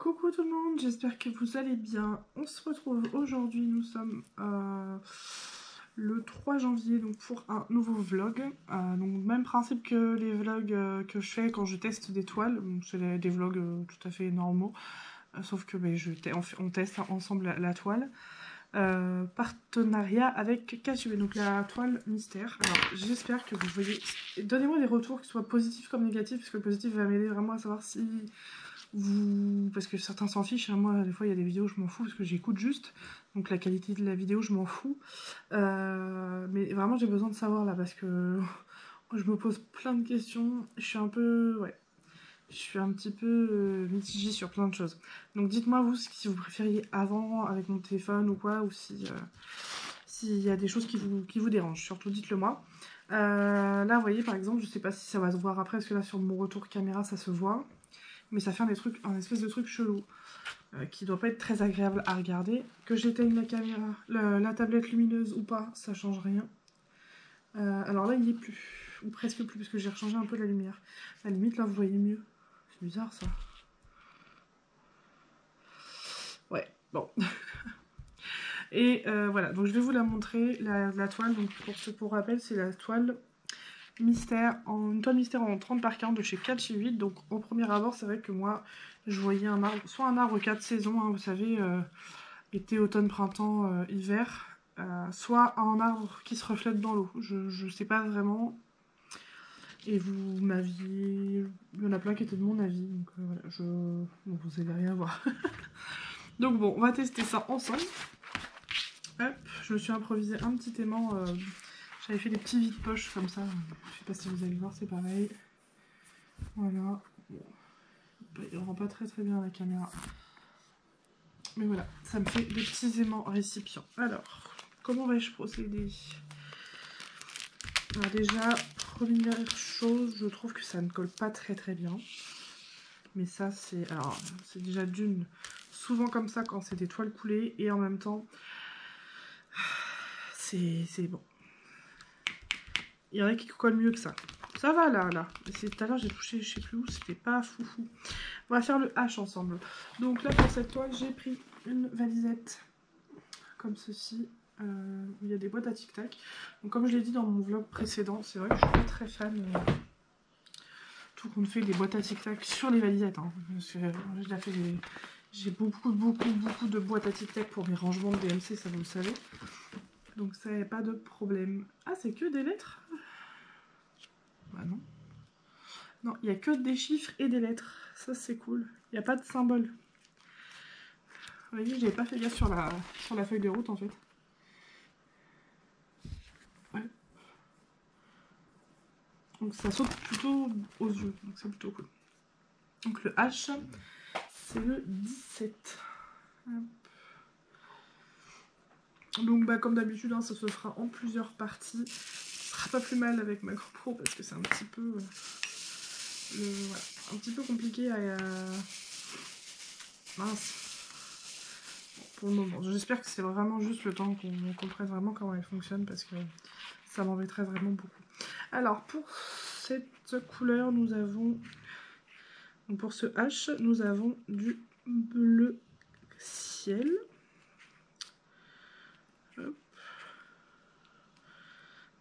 Coucou tout le monde, j'espère que vous allez bien. On se retrouve aujourd'hui, nous sommes le 3 janvier donc pour un nouveau vlog. Donc même principe que les vlogs que je fais quand je teste des toiles. C'est des vlogs tout à fait normaux, sauf que on teste ensemble la toile. Partenariat avec KHB, donc la toile mystère. Alors j'espère que vous voyez... Donnez-moi des retours qui soient positifs comme négatifs, parce que le positif va m'aider vraiment à savoir si... Parce que certains s'en fichent, hein. Moi des fois il y a des vidéos je m'en fous parce que j'écoute juste, donc la qualité de la vidéo je m'en fous, mais vraiment j'ai besoin de savoir là parce que je me pose plein de questions, je suis un peu, ouais, je suis un petit peu mitigée sur plein de choses. Donc dites-moi vous si vous préfériez avant avec mon téléphone ou quoi, ou si s'il y a des choses qui vous dérangent, surtout dites-le moi. Là vous voyez par exemple, je sais pas si ça va se voir après parce que là sur mon retour caméra ça se voit, mais ça fait un espèce de truc chelou qui doit pas être très agréable à regarder. Que j'éteigne la caméra, la tablette lumineuse ou pas, ça change rien. Alors là il y est plus, ou presque plus, parce que j'ai rechangé un peu la lumière. À la limite là vous voyez mieux. C'est bizarre ça. Ouais, bon. Et voilà, donc je vais vous la montrer, la toile. Donc pour rappel, c'est la toile mystère, une toile mystère en 30 par 40 de chez 4/8. Donc au premier abord, c'est vrai que moi, je voyais un arbre, soit un arbre 4 saisons, hein, vous savez, été, automne, printemps, hiver, soit un arbre qui se reflète dans l'eau. Je sais pas vraiment. Et vous m'aviez... Il y en a plein qui étaient de mon avis, donc voilà, bon, vous allez rien voir. Donc bon, on va tester ça ensemble. Hop, je me suis improvisé un petit aimant. J'avais fait des petits vides-poches comme ça. Je sais pas si vous allez voir, c'est pareil. Voilà. Bon. Il rend pas très bien à la caméra. Mais voilà, ça me fait des petits aimants récipients. Alors, comment vais-je procéder? Alors déjà, première chose, je trouve que ça ne colle pas très bien. Mais ça, c'est... Alors, c'est déjà d'une... Souvent comme ça quand c'est des toiles coulées. Et en même temps, c'est bon. Il y en a qui collent mieux que ça. Ça va là. Tout à l'heure j'ai touché, je sais plus où, c'était pas foufou. On va faire le H ensemble. Donc là pour cette toile, j'ai pris une valisette comme ceci. Où il y a des boîtes à tic-tac. Donc comme je l'ai dit dans mon vlog précédent, c'est vrai que je suis pas très fan tout compte fait des boîtes à tic-tac sur les valisettes. Hein. J'ai beaucoup de boîtes à tic-tac pour mes rangements de DMC, ça vous le savez. Donc ça n'y a pas de problème. Ah, c'est que des lettres? Bah non. Non, il n'y a que des chiffres et des lettres. Ça, c'est cool. Il n'y a pas de symbole. Vous voyez, j'avais pas fait gaffe sur la feuille de route, en fait. Ouais. Donc ça saute plutôt aux yeux. Donc c'est plutôt cool. Donc le H, c'est le 17. Hop. Donc bah, comme d'habitude, hein, ça se fera en plusieurs parties. Ce sera pas plus mal avec ma GoPro parce que c'est un petit peu... voilà, un petit peu compliqué à... Mince. Pour le moment. J'espère que c'est vraiment juste le temps qu'on comprenne vraiment comment elle fonctionne parce que ça m'embêterait vraiment beaucoup. Alors pour cette couleur, nous avons, donc pour ce H, nous avons du bleu ciel. Hop.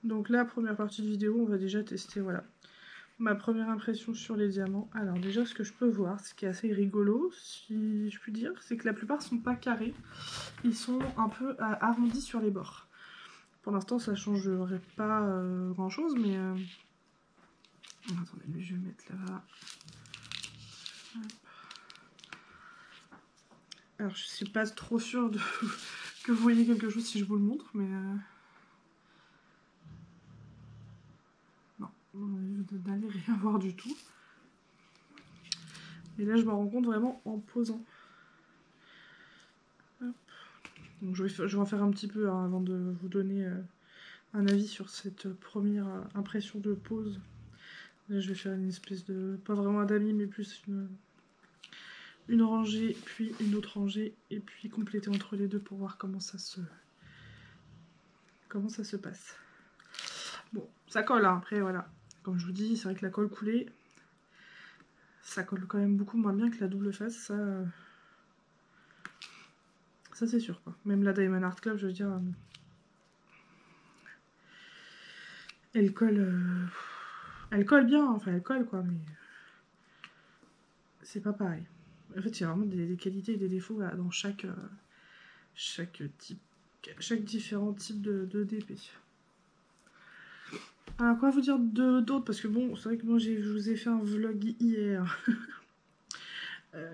Donc la première partie de vidéo, on va déjà tester, voilà, ma première impression sur les diamants. Alors déjà, ce que je peux voir, ce qui est assez rigolo, si je puis dire, c'est que la plupart sont pas carrés. Ils sont un peu arrondis sur les bords. Pour l'instant, ça changerait pas grand chose, mais... Attendez, lui, je vais le mettre là. Alors, je suis pas trop sûre que vous voyez quelque chose si je vous le montre, mais... Non, vous n'allez rien voir du tout. Et là, je me rends compte vraiment en posant. Hop. Donc, je vais en faire un petit peu hein, avant de vous donner un avis sur cette première impression de pose. Là, je vais faire une espèce de... Pas vraiment un damier, mais plus une rangée, puis une autre rangée, et puis compléter entre les deux pour voir comment ça se passe. Bon, ça colle, hein. Après, voilà. Comme je vous dis, c'est vrai que la colle coulée, ça colle quand même beaucoup moins bien que la double face, ça... Ça c'est sûr, quoi. Même la Diamond Art Club, je veux dire, elle colle bien, enfin elle colle quoi, mais c'est pas pareil. En fait, il y a vraiment des qualités et des défauts là, dans chaque différent type de d'épée. Alors, quoi vous dire d'autres? Parce que bon, c'est vrai que moi, je vous ai fait un vlog hier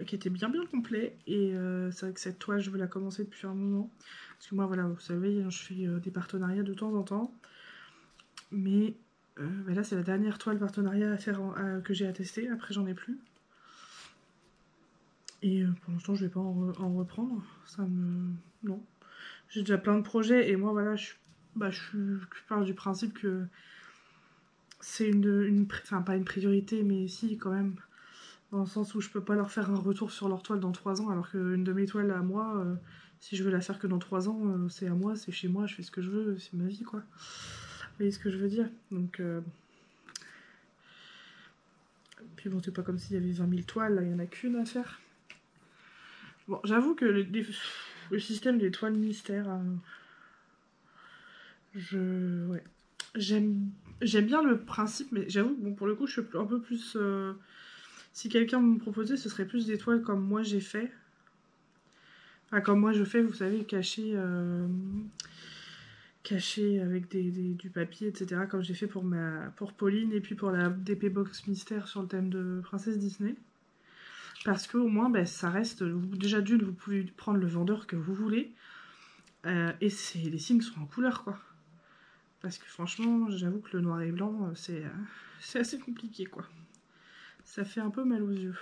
qui était bien complet. Et c'est vrai que cette toile, je veux la commencer depuis un moment. Parce que moi, voilà, vous savez, je fais des partenariats de temps en temps. Mais bah là, c'est la dernière toile partenariat à faire que j'ai à tester. Après, j'en ai plus. Et pour l'instant, je vais pas en reprendre. Ça me... Non. J'ai déjà plein de projets. Et moi, voilà, je pars du principe que c'est enfin, pas une priorité, mais si, quand même. Dans le sens où je peux pas leur faire un retour sur leur toile dans 3 ans, alors qu'une de mes toiles à moi, si je veux la faire que dans 3 ans, c'est à moi, c'est chez moi, je fais ce que je veux, c'est ma vie, quoi. Vous voyez ce que je veux dire? Donc, puis bon, c'est pas comme s'il y avait 20 000 toiles, là, il y en a qu'une à faire. Bon, j'avoue que le système des toiles mystères, ouais. J'aime bien le principe, mais j'avoue que bon, pour le coup, je suis un peu plus... si quelqu'un me proposait, ce serait plus des toiles comme moi j'ai fait. Enfin, comme moi je fais, vous savez, caché avec du papier, etc. Comme j'ai fait pour Pauline et puis pour la DP Box Mystère sur le thème de Princesse Disney. Parce que au moins, ben, ça reste... Déjà d'une, vous pouvez prendre le vendeur que vous voulez. Et les signes sont en couleur, quoi. Parce que franchement, j'avoue que le noir et blanc, c'est assez compliqué, quoi. Ça fait un peu mal aux yeux.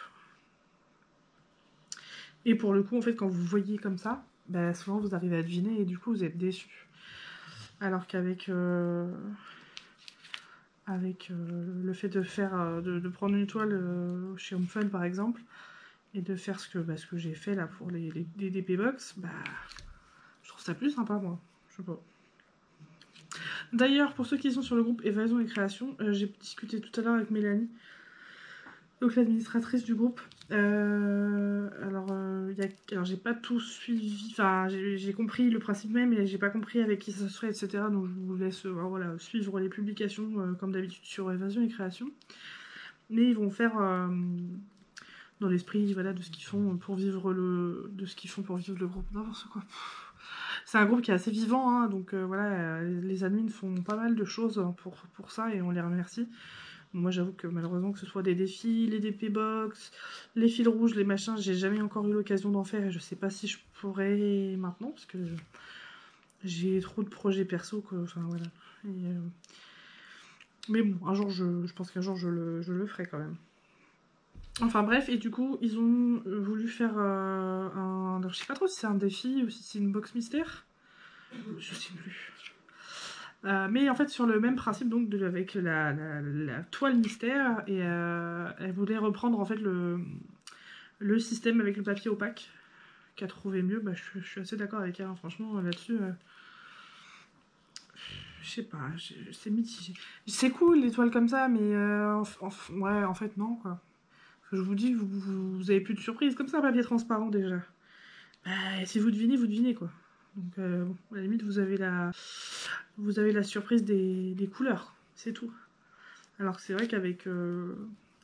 Et pour le coup, en fait, quand vous voyez comme ça, bah, souvent vous arrivez à deviner et du coup vous êtes déçu. Alors qu'avec le fait de faire de prendre une toile chez Home Fun par exemple et de faire ce que j'ai fait là pour les DP Box, bah je trouve ça plus sympa moi. Je sais pas. D'ailleurs, pour ceux qui sont sur le groupe Évasion et Création, j'ai discuté tout à l'heure avec Mélanie, donc l'administratrice du groupe. Alors j'ai pas tout suivi, enfin j'ai compris le principe même, mais j'ai pas compris avec qui ça se ferait, etc. Donc je vous laisse voilà, suivre les publications comme d'habitude sur Évasion et Création. Mais ils vont faire dans l'esprit voilà, de ce qu'ils font pour vivre le groupe. N'importe quoi. C'est un groupe qui est assez vivant, hein, donc voilà, les admins font pas mal de choses pour ça et on les remercie. Moi j'avoue que malheureusement que ce soit des défis, les DP Box, les fils rouges, les machins, j'ai jamais encore eu l'occasion d'en faire et je sais pas si je pourrais maintenant parce que j'ai trop de projets perso, quoi. Enfin voilà. Mais bon, un jour je pense qu'un jour je le ferai quand même. Enfin bref, et du coup ils ont voulu faire alors, je sais pas trop si c'est un défi ou si c'est une box mystère. Je sais plus. Mais en fait sur le même principe donc avec la toile mystère et elle voulait reprendre en fait le système avec le papier opaque qu'a trouvé mieux. Bah, je suis assez d'accord avec elle, hein. Franchement là-dessus je sais pas, c'est mitigé. C'est cool les toiles comme ça, mais ouais en fait non quoi. Je vous dis, vous avez plus de surprise comme ça, papier transparent déjà. Bah, si vous devinez quoi. Donc bon, à la limite vous avez la surprise des couleurs, c'est tout. Alors que c'est vrai qu'avec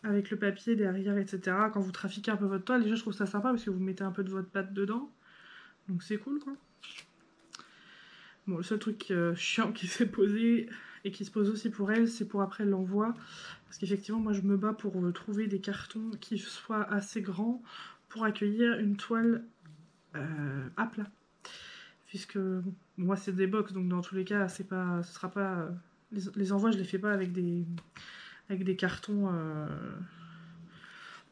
avec le papier derrière, etc., quand vous trafiquez un peu votre toile, déjà je trouve ça sympa parce que vous mettez un peu de votre pâte dedans. Donc c'est cool quoi. Bon, le seul truc chiant qui s'est posé et qui se pose aussi pour elle, c'est pour après l'envoi. Parce qu'effectivement, moi je me bats pour trouver des cartons qui soient assez grands pour accueillir une toile à plat. Puisque bon, moi c'est des box, donc dans tous les cas, ce sera pas. Les envois, je les fais pas avec des cartons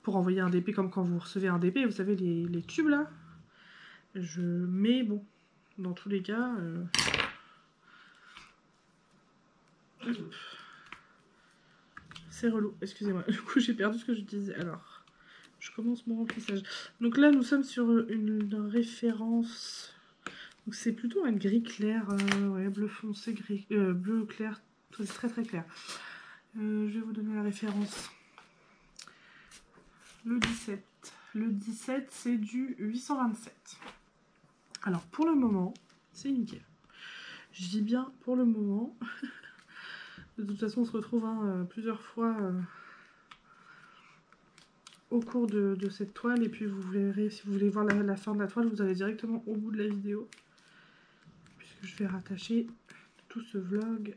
pour envoyer un DP comme quand vous recevez un DP, vous savez, les tubes là. Mais bon, dans tous les cas. C'est relou, excusez-moi. Du coup, j'ai perdu ce que je disais. Alors, je commence mon remplissage. Donc là, nous sommes sur une référence. Donc c'est plutôt un gris clair, ouais, bleu foncé, gris, bleu clair, c'est très très clair. Je vais vous donner la référence. Le 17. Le 17, c'est du 827. Alors pour le moment, c'est nickel. Je dis bien pour le moment. De toute façon, on se retrouve plusieurs fois au cours de cette toile. Et puis vous verrez, si vous voulez voir la fin de la toile, vous allez directement au bout de la vidéo. Puisque je vais rattacher tout ce vlog.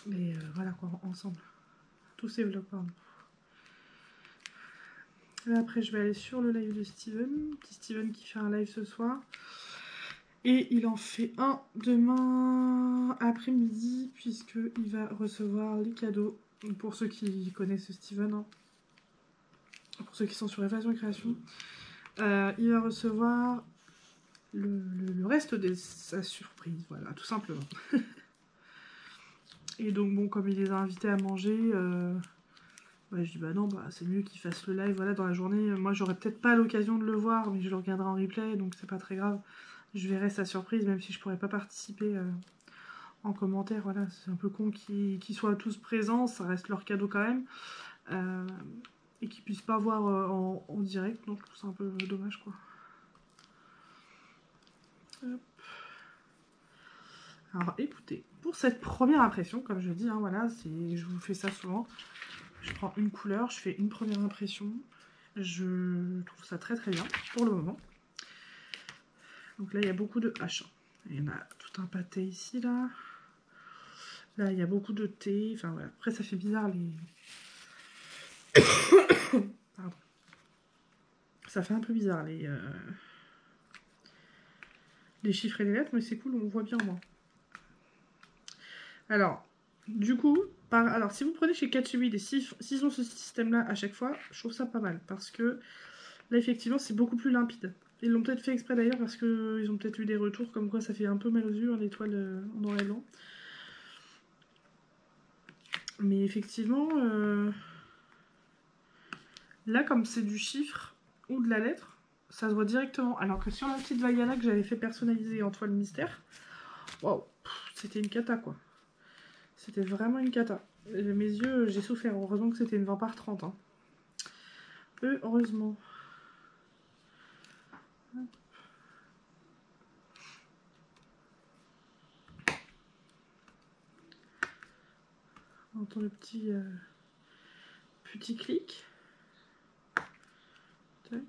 Mais voilà quoi, ensemble. Tous ces vlogs, pardon. Là, après, je vais aller sur le live de Steven. Petit Steven qui fait un live ce soir. Et il en fait un demain après-midi, puisqu'il va recevoir les cadeaux. Pour ceux qui connaissent Steven, hein. Pour ceux qui sont sur Évasion et Création. Il va recevoir le reste de sa surprise, voilà, tout simplement. Et donc, bon, comme il les a invités à manger, bah, je dis, bah non, bah, c'est mieux qu'il fasse le live, voilà, dans la journée. Moi, j'aurais peut-être pas l'occasion de le voir, mais je le regarderai en replay, donc c'est pas très grave. Je verrai sa surprise, même si je pourrais pas participer en commentaire, voilà. C'est un peu con qu'ils soient tous présents, ça reste leur cadeau quand même. Et qu'ils puissent pas voir en direct, donc c'est un peu dommage, quoi. Hop. Alors écoutez, pour cette première impression, comme je dis, hein, voilà, je vous fais ça souvent. Je prends une couleur, je fais une première impression. Je trouve ça très très bien pour le moment. Donc là, il y a beaucoup de H. Il y en a tout un pâté ici, là. Là, il y a beaucoup de thé. Enfin, voilà. Après, ça fait bizarre, les... Pardon. Ça fait un peu bizarre, les chiffres et les lettres, mais c'est cool, on voit bien, moi. Alors, du coup, alors si vous prenez chez Katsubi s'ils ont ce système-là à chaque fois, je trouve ça pas mal. Parce que là, effectivement, c'est beaucoup plus limpide. Ils l'ont peut-être fait exprès d'ailleurs, parce qu'ils ont peut-être eu des retours comme quoi ça fait un peu mal aux yeux, hein, l'étoile en noir et blanc. Mais effectivement, là, comme c'est du chiffre ou de la lettre, ça se voit directement. Alors que sur la petite Vaiana que j'avais fait personnaliser en toile mystère, waouh, c'était une cata, quoi. C'était vraiment une cata. Mes yeux, j'ai souffert. Heureusement que c'était une 20 par 30. Hein. Heureusement. On entend le petit clic. Tac.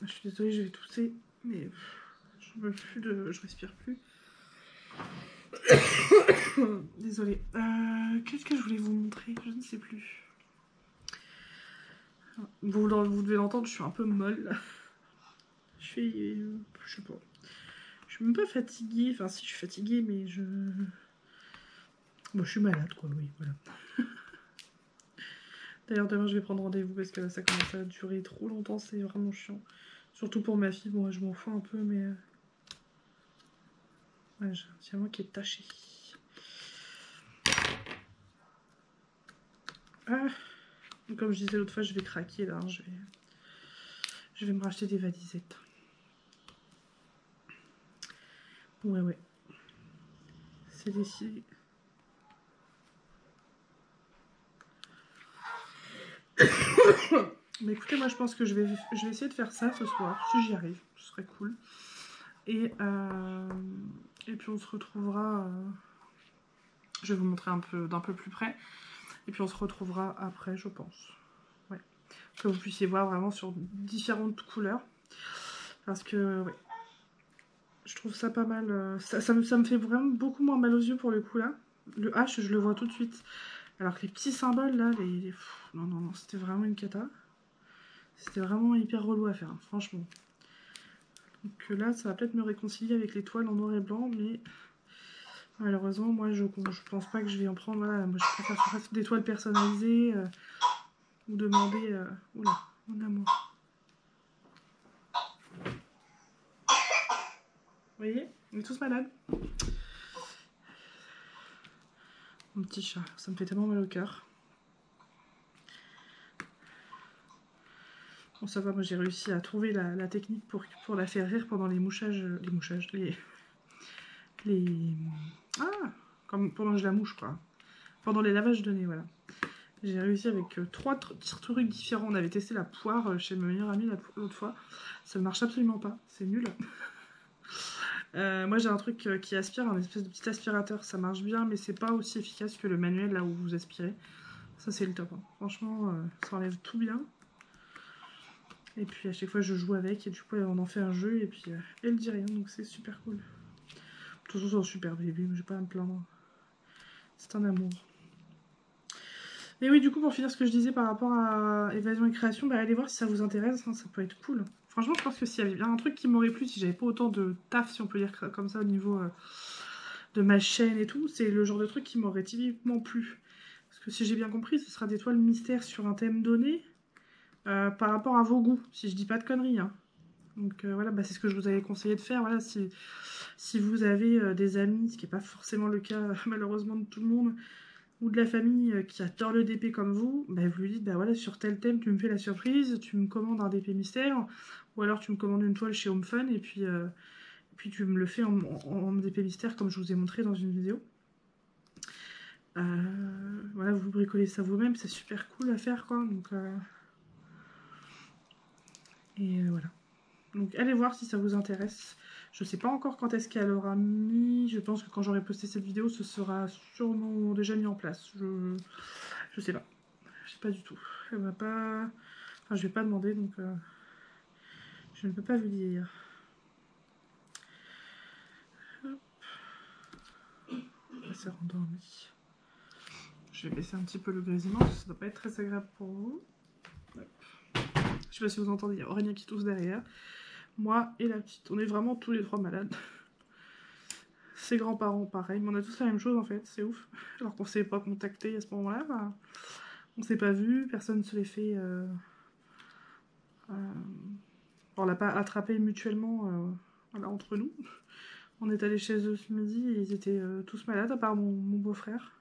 Je suis désolée, je vais tousser, mais je respire plus. Désolée. Qu'est-ce que je voulais vous montrer? Je ne sais plus. Vous devez l'entendre, je suis un peu molle. Je sais pas. Je suis même pas fatiguée. Enfin, si, je suis fatiguée, mais je... Bon, je suis malade, quoi, oui, voilà. D'ailleurs, demain, je vais prendre rendez-vous parce que là, ça commence à durer trop longtemps. C'est vraiment chiant. Surtout pour ma fille. Bon, je m'en fous un peu, mais... Ouais, j'ai un diamant qui est taché. Ah. Comme je disais l'autre fois, je vais craquer, là. Hein, je vais me racheter des valisettes. Ouais. C'est décidé. Mais écoutez, moi je pense que je vais essayer de faire ça ce soir, si j'y arrive, ce serait cool. Et puis on se retrouvera, je vais vous montrer d'un peu plus près, et puis on se retrouvera après, je pense. Ouais. Que vous puissiez voir vraiment sur différentes couleurs, parce que ouais, je trouve ça pas mal, ça me fait vraiment beaucoup moins mal aux yeux pour le coup là. Le H, je le vois tout de suite, alors que les petits symboles là, non, c'était vraiment une cata. C'était vraiment hyper relou à faire, hein, franchement. Donc là, ça va peut-être me réconcilier avec les toiles en noir et blanc, mais malheureusement, moi, je pense pas que je vais en prendre. Voilà, moi, je préfère faire des toiles personnalisées ou demander... Oula, mon amour. Vous voyez, on est tous malades. Mon petit chat, ça me fait tellement mal au cœur. Bon, ça va, moi, j'ai réussi à trouver la technique pour la faire rire pendant les mouchages... Ah, comme pendant que je la mouche, quoi. Pendant les lavages de nez, voilà. J'ai réussi avec 3 trucs différents. On avait testé la poire chez ma meilleure amie l'autre fois. Ça ne marche absolument pas, c'est nul. Moi j'ai un truc qui aspire, un espèce de petit aspirateur. Ça marche bien, mais c'est pas aussi efficace que le manuel là où vous aspirez. Ça c'est le top. Hein. Franchement, ça enlève tout bien. Et puis à chaque fois je joue avec et du coup on en fait un jeu et puis elle dit rien, donc c'est super cool. De toute façon c'est un super bébé, mais j'ai pas à me plaindre. C'est un amour. Et oui, du coup, pour finir ce que je disais par rapport à Évasion et Création, bah, allez voir si ça vous intéresse, hein, ça peut être cool. Franchement, je pense que s'il y avait bien un truc qui m'aurait plu, si j'avais pas autant de taf, si on peut dire comme ça, au niveau de ma chaîne et tout, c'est le genre de truc qui m'aurait typiquement plu. Parce que si j'ai bien compris, ce sera des toiles mystères sur un thème donné par rapport à vos goûts, si je dis pas de conneries. Hein. Donc voilà, bah, c'est ce que je vous avais conseillé de faire. Voilà, si vous avez des amis, ce qui n'est pas forcément le cas malheureusement de tout le monde, ou de la famille qui adore le DP comme vous, bah vous lui dites, bah voilà, sur tel thème, tu me fais la surprise, tu me commandes un DP mystère, ou alors tu me commandes une toile chez Home Fun, et puis tu me le fais en DP mystère comme je vous ai montré dans une vidéo. Voilà, vous bricolez ça vous-même, c'est super cool à faire, quoi. Donc, voilà. Donc allez voir si ça vous intéresse. Je sais pas encore quand est-ce qu'elle aura mis. Je pense que quand j'aurai posté cette vidéo, ce sera sûrement déjà mis en place. Je sais pas. Je sais pas du tout. Elle va pas. Enfin, je vais pas demander, donc je ne peux pas vous dire. Hop. Elle s'est rendormie. Je vais baisser un petit peu le grésillement, parce que ça doit pas être très agréable pour vous. Hop. Je sais pas si vous entendez, il y a Aurélien qui tousse derrière. Moi et la petite. On est vraiment tous les trois malades. Ses grands-parents, pareil. Mais on a tous la même chose en fait, c'est ouf. Alors qu'on s'est pas contacté à ce moment-là. Bah, on s'est pas vu, personne ne se les fait. On l'a pas attrapé mutuellement voilà, entre nous. On est allé chez eux ce midi et ils étaient tous malades, à part mon beau-frère.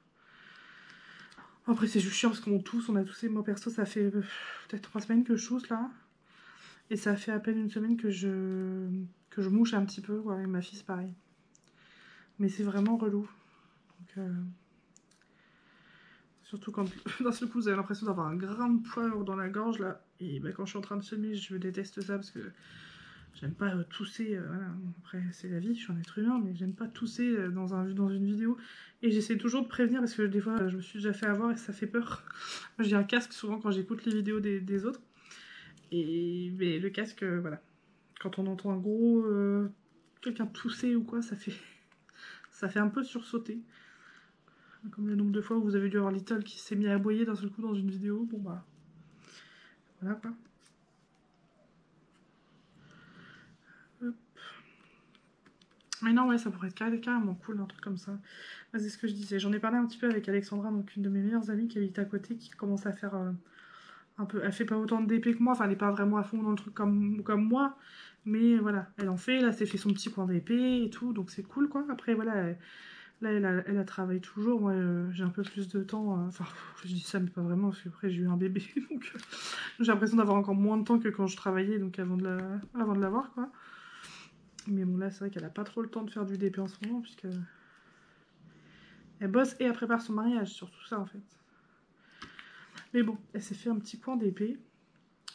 Après, c'est juste chiant parce qu'on tousse, on a toussé. Moi perso, ça fait peut-être 3 semaines que je tousse là. Et ça fait à peine une semaine que je mouche un petit peu. Quoi. Et ma fille, c'est pareil. Mais c'est vraiment relou. Donc, surtout quand d'un seul coup vous avez l'impression d'avoir un grain de poivre dans la gorge là. Et bah, quand je suis en train de semer, je déteste ça parce que j'aime pas tousser. Voilà. Après, c'est la vie, je suis un être humain, mais j'aime pas tousser dans une vidéo. Et j'essaie toujours de prévenir parce que des fois je me suis déjà fait avoir et ça fait peur. Moi j'ai un casque souvent quand j'écoute les vidéos des autres. Mais le casque, voilà. Quand on entend un gros. Quelqu'un tousser ou quoi, ça fait un peu sursauter. Comme le nombre de fois où vous avez dû avoir Little qui s'est mis à aboyer d'un seul coup dans une vidéo. Bon bah. Voilà quoi. Hop. Mais non, ouais, ça pourrait être carrément cool, un truc comme ça. Ah, c'est ce que je disais. J'en ai parlé un petit peu avec Alexandra, donc une de mes meilleures amies qui habite à côté, qui commence à faire un peu. Elle fait pas autant de DP que moi, enfin, elle est pas vraiment à fond dans le truc comme moi. Mais voilà, elle en fait. Là, elle s'est fait son petit coin d'épée et tout, donc c'est cool quoi. Après, voilà, là, elle a travaillé toujours. Moi, j'ai un peu plus de temps. Enfin, je dis ça, mais pas vraiment, parce qu'après, j'ai eu un bébé. Donc, j'ai l'impression d'avoir encore moins de temps que quand je travaillais, donc avant de l'avoir, quoi. Mais bon, là, c'est vrai qu'elle a pas trop le temps de faire du DP en ce moment, puisque elle bosse et elle prépare son mariage, sur tout ça, en fait. Mais bon, elle s'est fait un petit point d'épée.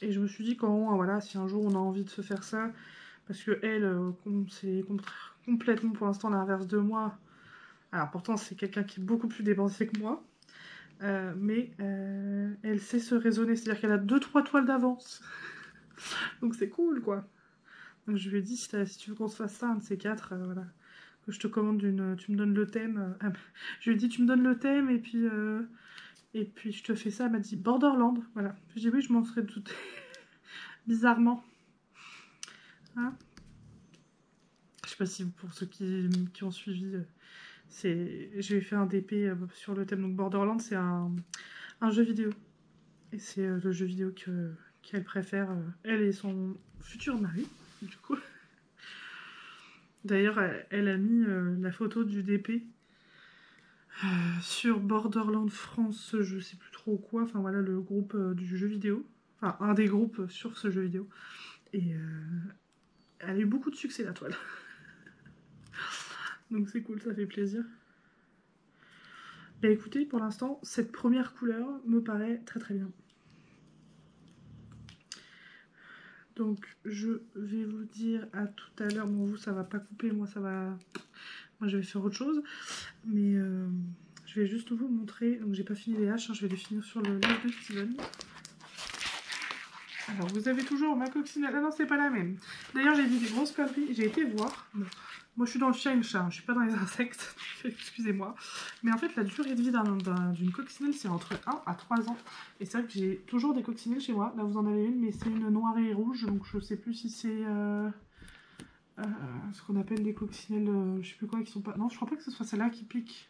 Et je me suis dit, quand, voilà, si un jour on a envie de se faire ça, parce que elle, c'est complètement pour l'instant l'inverse de moi. Alors pourtant, c'est quelqu'un qui est beaucoup plus dépensier que moi. Mais elle sait se raisonner, c'est-à-dire qu'elle a 2-3 toiles d'avance. Donc c'est cool, quoi. Donc je lui ai dit, si tu veux qu'on se fasse ça, un de ces quatre, voilà, que je te commande tu me donnes le thème. Je lui ai dit, tu me donnes le thème, et puis je te fais ça. Elle m'a dit, Borderland, voilà. J'ai dit, oui, je m'en serais douté. Bizarrement. Hein, je sais pas si pour ceux qui ont suivi, j'ai fait un DP sur le thème. Donc Borderland, c'est un jeu vidéo. Et c'est le jeu vidéo qu'elle préfère, elle et son futur mari, du coup. D'ailleurs, elle a mis la photo du DP sur Borderland France, je sais plus trop quoi. Enfin voilà, le groupe du jeu vidéo. Enfin, un des groupes sur ce jeu vidéo. Et elle a eu beaucoup de succès, la toile. Donc c'est cool, ça fait plaisir. Bah écoutez, pour l'instant, cette première couleur me paraît très très bien. Donc je vais vous dire à tout à l'heure. Bon, vous ça va pas couper, moi ça va... Moi je vais faire autre chose. Mais je vais juste vous montrer. Donc j'ai pas fini les haches, hein, je vais les finir sur le livre de Steven. Alors vous avez toujours ma coccinelle. Ah non, c'est pas la même. D'ailleurs j'ai dit des grosses conneries, j'ai été voir. Bon, moi je suis dans le chien et le chat, hein, je suis pas dans les insectes, excusez-moi. Mais en fait la durée de vie d'une coccinelle c'est entre 1 à 3 ans. Et c'est vrai que j'ai toujours des coccinelles chez moi. Là vous en avez une, mais c'est une noire et rouge, donc je sais plus si c'est ce qu'on appelle des coccinelles, je sais plus quoi, qui sont pas... Non, je crois pas que ce soit celle-là qui pique.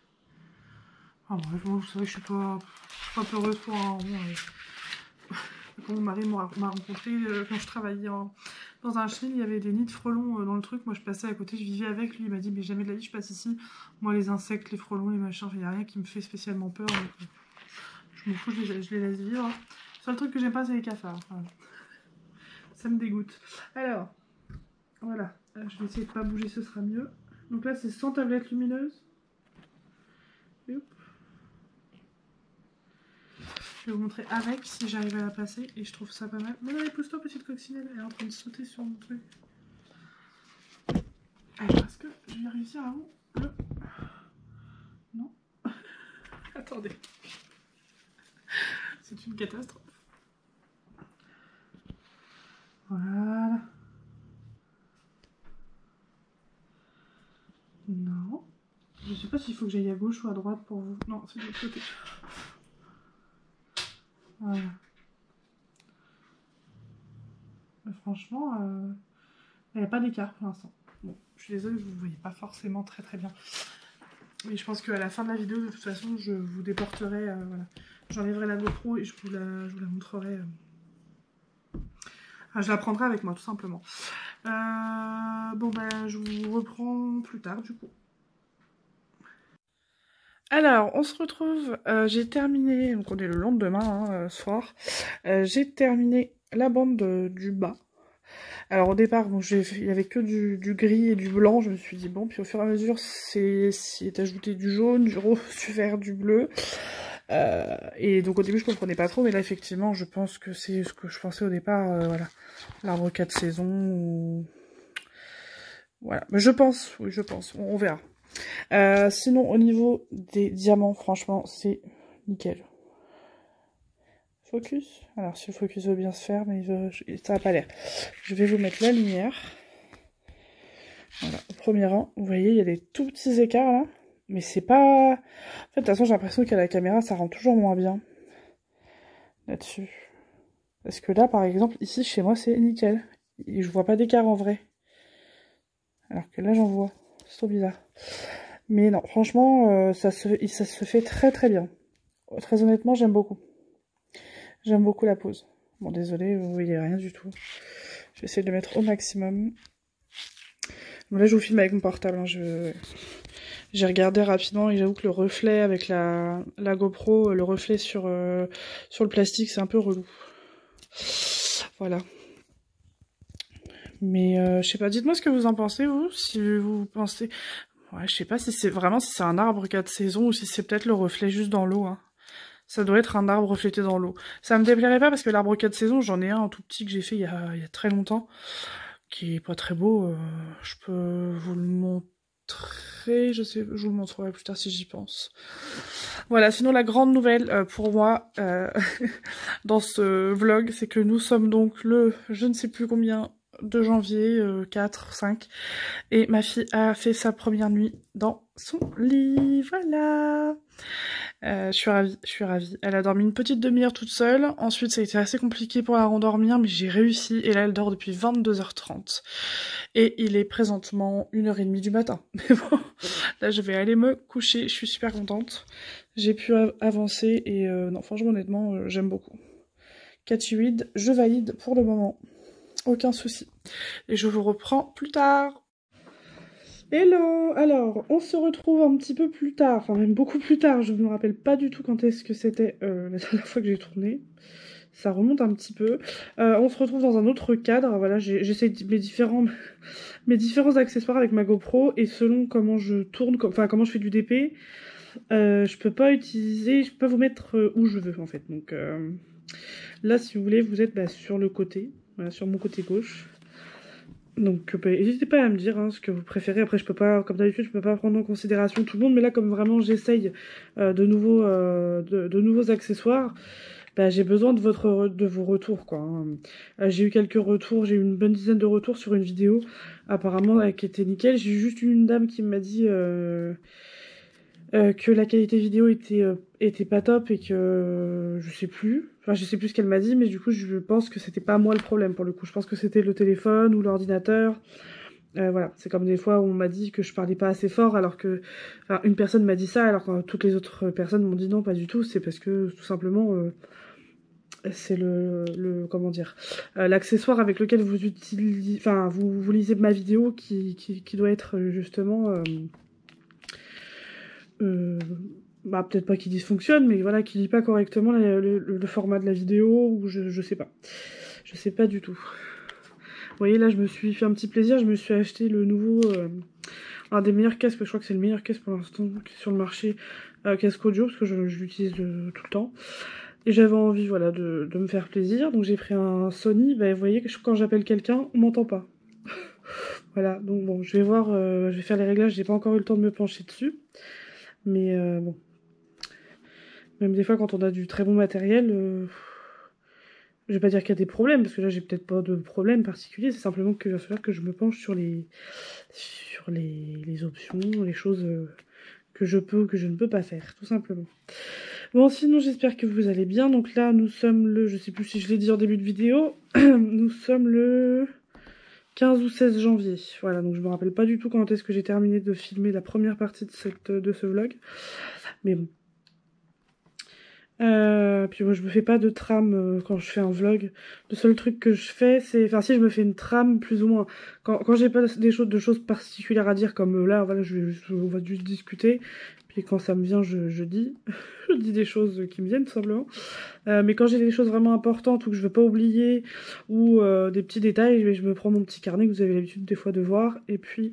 Ah bref, moi, vous savez, je suis pas peureuse pour un... Quand mon mari m'a rencontré, quand je travaillais dans un chenil, il y avait des nids de frelons dans le truc. Moi, je passais à côté, je vivais avec lui. Il m'a dit, mais jamais de la vie, je passe ici. Moi, les insectes, les frelons, les machins, il n'y a rien qui me fait spécialement peur. Donc, je m'en fous, je les laisse vivre. Le seul truc que j'aime pas, c'est les cafards. Voilà. Ça me dégoûte. Alors, voilà. Je vais essayer de pas bouger, ce sera mieux. Donc là, c'est 100 tablettes lumineuses. Hop. Je vais vous montrer avec si j'arrive à la passer et je trouve ça pas mal. Mais non, pousse-toi, petite coccinelle, elle est en train de sauter sur mon truc. Alors, est-ce que je vais réussir à vous le... Non. Attendez. C'est une catastrophe. Voilà. Non. Je sais pas s'il faut que j'aille à gauche ou à droite pour vous. Non, c'est de l'autre côté. Voilà. Mais franchement, il n'y a pas d'écart pour l'instant. Bon, je suis désolée, vous ne voyez pas forcément très très bien. Mais je pense qu'à la fin de la vidéo, de toute façon, je vous déporterai. Voilà. J'enlèverai la GoPro et je vous la montrerai. Enfin, je la prendrai avec moi, tout simplement. Bon, ben, je vous reprends plus tard, du coup. Alors, on se retrouve, j'ai terminé, donc on est le lendemain, hein, soir, j'ai terminé la bande du bas. Alors au départ, bon, il y avait que du gris et du blanc, je me suis dit bon, puis au fur et à mesure, s'y est ajouté du jaune, du rose, du vert, du bleu. Et donc au début je comprenais pas trop, mais là effectivement je pense que c'est ce que je pensais au départ, voilà, l'arbre 4 saisons, ou... voilà, mais je pense, oui je pense, on verra. Sinon au niveau des diamants, franchement c'est nickel. Focus, alors si le focus veut bien se faire, mais ça n'a pas l'air. Je vais vous mettre la lumière. Voilà, au premier rang, vous voyez il y a des tout petits écarts là. Mais c'est pas... En fait, de toute façon, j'ai l'impression qu'à la caméra, ça rend toujours moins bien. Là-dessus. Parce que là, par exemple, ici, chez moi, c'est nickel. Et je vois pas d'écart en vrai. Alors que là, j'en vois. C'est trop bizarre. Mais non, franchement, ça se fait très très bien. Très honnêtement, j'aime beaucoup. J'aime beaucoup la pose. Bon, désolé, vous voyez rien du tout. Je vais essayer de le mettre au maximum. Bon, là, je vous filme avec mon portable. Hein, j'ai regardé rapidement et j'avoue que le reflet avec la GoPro, le reflet sur le plastique, c'est un peu relou. Voilà. Mais je sais pas, dites-moi ce que vous en pensez, vous, si vous pensez... Ouais, je sais pas si c'est vraiment si c'est un arbre 4 saisons ou si c'est peut-être le reflet juste dans l'eau. Hein. Ça doit être un arbre reflété dans l'eau. Ça me déplairait pas parce que l'arbre 4 saisons, j'en ai un tout petit que j'ai fait il y a très longtemps, qui est pas très beau. Je peux vous le montrer. Je vous le montrerai plus tard si j'y pense. Voilà, sinon la grande nouvelle pour moi dans ce vlog, c'est que nous sommes donc le je ne sais plus combien de janvier, 4, 5, et ma fille a fait sa première nuit dans son lit, voilà. Je suis ravie. Elle a dormi une petite demi-heure toute seule. Ensuite, ça a été assez compliqué pour la rendormir, mais j'ai réussi. Et là, elle dort depuis 22h30. Et il est présentement 1h30 du matin. Mais bon, là, je vais aller me coucher. Je suis super contente. J'ai pu avancer et non, franchement, honnêtement, j'aime beaucoup. Catchy Weed, je valide pour le moment. Aucun souci. Et je vous reprends plus tard. Hello! Alors, on se retrouve un petit peu plus tard, enfin même beaucoup plus tard, je ne me rappelle pas du tout quand est-ce que c'était la dernière fois que j'ai tourné. Ça remonte un petit peu. On se retrouve dans un autre cadre, voilà, j'essaie mes différents accessoires avec ma GoPro, et selon comment je tourne, enfin comment je fais du DP, je peux pas utiliser, je peux pas vous mettre où je veux en fait. Donc là, si vous voulez, vous êtes sur le côté, voilà, sur mon côté gauche. Donc n'hésitez pas à me dire ce que vous préférez. Après, je peux pas, comme d'habitude, je peux pas prendre en considération tout le monde, mais là, comme vraiment j'essaye de nouveaux accessoires, j'ai besoin de vos retours, quoi. J'ai eu quelques retours, j'ai eu une bonne dizaine de retours sur une vidéo, apparemment qui était nickel. J'ai eu juste une dame qui m'a dit que la qualité vidéo était pas top et que je sais plus. Enfin, je sais plus ce qu'elle m'a dit, mais du coup, je pense que c'était pas moi le problème pour le coup. Je pense que c'était le téléphone ou l'ordinateur. Voilà, c'est comme des fois où on m'a dit que je parlais pas assez fort, alors que une personne m'a dit ça, alors que toutes les autres personnes m'ont dit non, pas du tout. C'est parce que tout simplement, c'est comment dire, l'accessoire avec lequel vous utilisez, enfin, vous lisez ma vidéo qui doit être justement. Peut-être pas qu'il dysfonctionne, mais voilà, qu'il lit pas correctement le format de la vidéo, ou je sais pas. Je sais pas du tout. Vous voyez, là, je me suis fait un petit plaisir, je me suis acheté le nouveau, un des meilleurs casques, je crois que c'est le meilleur casque pour l'instant qui est sur le marché, casque audio, parce que je l'utilise tout le temps. Et j'avais envie, voilà, de me faire plaisir, donc j'ai pris un Sony. Vous voyez, quand j'appelle quelqu'un, on m'entend pas. Voilà, donc bon, je vais voir, je vais faire les réglages, j'ai pas encore eu le temps de me pencher dessus. Mais bon, même des fois quand on a du très bon matériel, je vais pas dire qu'il y a des problèmes, parce que là j'ai peut-être pas de problème particulier, c'est simplement qu'il va falloir que je me penche sur les options, les choses que je peux ou que je ne peux pas faire, tout simplement. Bon, sinon j'espère que vous allez bien. Donc là nous sommes le, je sais plus si je l'ai dit en début de vidéo, nous sommes le 15 ou 16 janvier. Voilà, donc je me rappelle pas du tout quand est-ce que j'ai terminé de filmer la première partie de ce vlog. Mais bon. Puis moi je me fais pas de trame quand je fais un vlog. Le seul truc que je fais, c'est... Enfin si, je me fais une trame plus ou moins. Quand j'ai pas de choses particulières à dire, comme là, voilà, on va juste discuter. Puis quand ça me vient, je dis. Je dis des choses qui me viennent tout simplement. Mais quand j'ai des choses vraiment importantes ou que je veux pas oublier, ou des petits détails, je me prends mon petit carnet que vous avez l'habitude des fois de voir. Et puis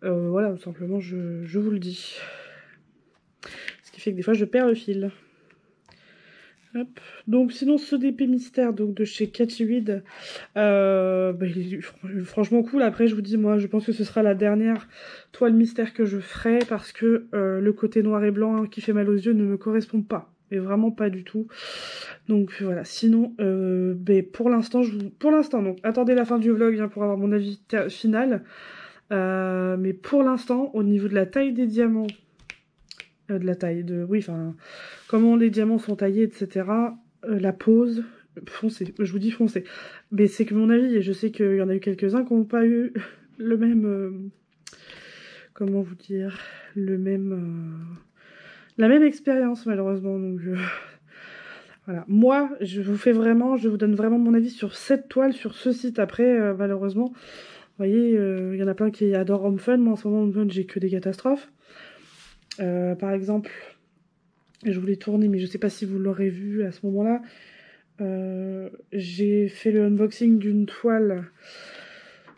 voilà, tout simplement je vous le dis. Ce qui fait que des fois je perds le fil. Hop. Donc sinon ce DP mystère donc de chez Catchy Weed, il est franchement cool. Après je vous dis, moi je pense que ce sera la dernière toile mystère que je ferai, parce que le côté noir et blanc qui fait mal aux yeux ne me correspond pas, et vraiment pas du tout. Donc voilà, sinon pour l'instant donc attendez la fin du vlog pour avoir mon avis final. Mais pour l'instant, au niveau de la taille des diamants, comment les diamants sont taillés, etc. La pose, foncez, je vous dis foncez. Mais c'est que mon avis, et je sais qu'il y en a eu quelques-uns qui n'ont pas eu le même, comment vous dire, la même expérience malheureusement. Donc voilà, moi je vous donne vraiment mon avis sur cette toile, sur ce site. Après malheureusement, vous voyez, il y en a plein qui adorent Home Fun. Moi en ce moment Home Fun, j'ai que des catastrophes. Par exemple, je voulais tourner, mais je sais pas si vous l'aurez vu à ce moment-là. J'ai fait le unboxing d'une toile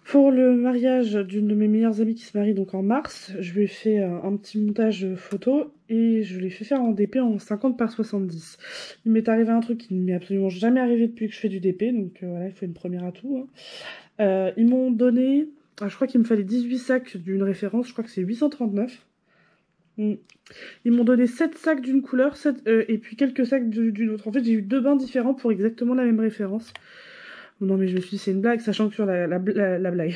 pour le mariage d'une de mes meilleures amies qui se marie donc en mars. Je lui ai fait un petit montage photo et je l'ai fait faire en DP en 50 par 70. Il m'est arrivé un truc qui ne m'est absolument jamais arrivé depuis que je fais du DP, donc voilà, il faut une première à tout. Ils m'ont donné, je crois qu'il me fallait 18 sacs d'une référence, je crois que c'est 839. Ils m'ont donné 7 sacs d'une couleur, et puis quelques sacs d'une autre. En fait, j'ai eu 2 bains différents pour exactement la même référence. Non, mais je me suis dit, c'est une blague, sachant que sur la blague.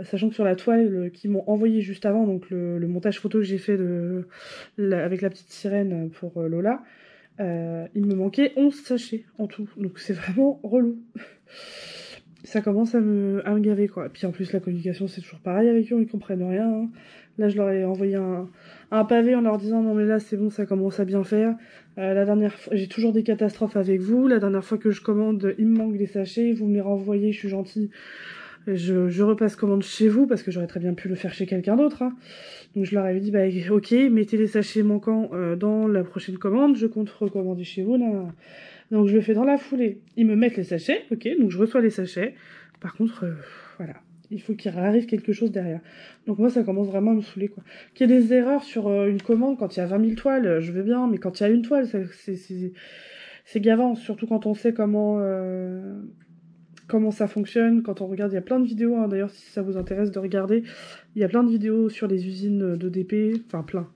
Sachant que sur la toile qu'ils m'ont envoyé juste avant, donc le montage photo que j'ai fait avec la petite sirène pour Lola, il me manquait 11 sachets en tout. Donc c'est vraiment relou. Ça commence à me gaver, quoi. Puis en plus, la communication, c'est toujours pareil avec eux, ils comprennent rien. Hein. Là, je leur ai envoyé un pavé en leur disant, non mais là, c'est bon, ça commence à bien faire. La dernière fois, j'ai toujours des catastrophes avec vous. La dernière fois que je commande, il me manque des sachets, vous me les renvoyez, je suis gentille. Je repasse commande chez vous, parce que j'aurais très bien pu le faire chez quelqu'un d'autre. Hein. Donc je leur avais dit, ok, mettez les sachets manquants dans la prochaine commande, je compte recommander chez vous. Là. Donc je le fais dans la foulée. Ils me mettent les sachets, ok, donc je reçois les sachets. Par contre, voilà. Il faut qu'il arrive quelque chose derrière. Donc moi, ça commence vraiment à me saouler, quoi. Qu'il y ait des erreurs sur une commande, quand il y a 20 000 toiles, je veux bien, mais quand il y a une toile, c'est gavant, surtout quand on sait comment ça fonctionne, quand on regarde, il y a plein de vidéos, hein, d'ailleurs, si ça vous intéresse de regarder, il y a plein de vidéos sur les usines d'EDP, enfin plein.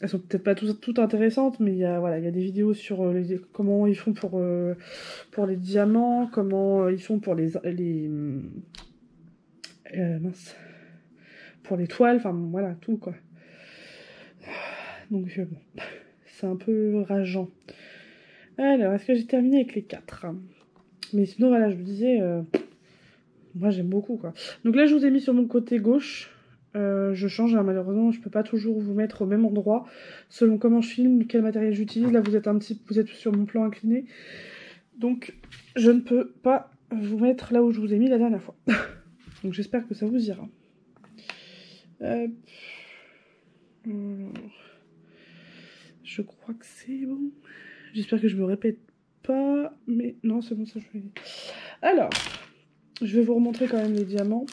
Elles sont peut-être pas toutes intéressantes, mais voilà, il y a des vidéos sur comment ils font pour les diamants, comment ils font pour mince, pour les toiles, enfin voilà, tout quoi. Donc bon, c'est un peu rageant. Alors, est-ce que j'ai terminé avec les 4? Mais sinon, voilà, je vous disais, moi j'aime beaucoup quoi. Donc là, je vous ai mis sur mon côté gauche. Je change, hein, malheureusement, je peux pas toujours vous mettre au même endroit selon comment je filme, quel matériel j'utilise. Là, vous êtes sur mon plan incliné, donc je ne peux pas vous mettre là où je vous ai mis la dernière fois. Donc j'espère que ça vous ira. Je crois que c'est bon. J'espère que je me répète pas, mais non, c'est bon, ça je vais. Alors, je vais vous remontrer quand même les diamants.